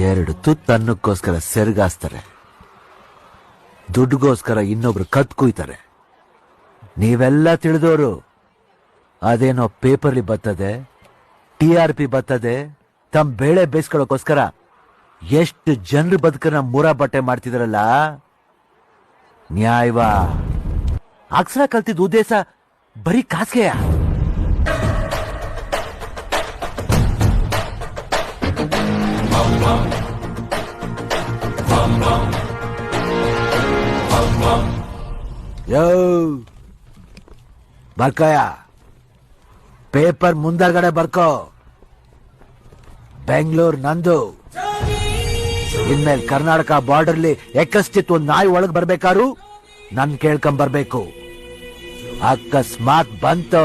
2 ತುತ್ತನ್ನಕ್ಕೋಸ್ಕರ ಸೆರಗಾಸ್ತಾರೆ, ದುಡ್ಡುಗೋಸ್ಕರ ಇನ್ನೊಬ್ರು ಕತ್ ಕುಯ್ತಾರೆ. ನೀವೆಲ್ಲ ತಿಳಿದವರು. ಅದೇನೋ ಪೇಪರ್ಲಿ ಬರ್ತದೆ, TRP ಬರ್ತದೆ, ತಮ್ಮ ಬೇಳೆ ಬೇಯಿಸ್ಕೊಳ್ಳೋಕೋಸ್ಕರ ಎಷ್ಟು ಜನರು ಬದುಕನ್ನ ಮೂರ ಬಟ್ಟೆ ಮಾಡ್ತಿದ್ರಲ್ಲ. ನ್ಯಾಯವಾ? ಅಕ್ಷರ ಕಲ್ತಿದ್ದ ಉದ್ದೇಶ ಬರೀ ಕಾಸ್ಗೆಯ? ಯೋ ಬರ್ಕಯ, ಪೇಪರ್ ಮುಂದಗಡೆ ಬರ್ಕೋ. ಬೆಂಗಳೂರು ನಂದು. ಇನ್ಮೇಲೆ ಕರ್ನಾಟಕ ಬಾರ್ಡರ್ಲಿ ಎಕ್ಕಸ್ಟಿತ್ ಒಂದ್ ನಾಯಿ ಒಳಗ್ ಬರ್ಬೇಕಾರು ನನ್ ಕೇಳ್ಕೊಂಡ್ ಬರ್ಬೇಕು. ಅಕಸ್ಮಾತ್ ಬಂತು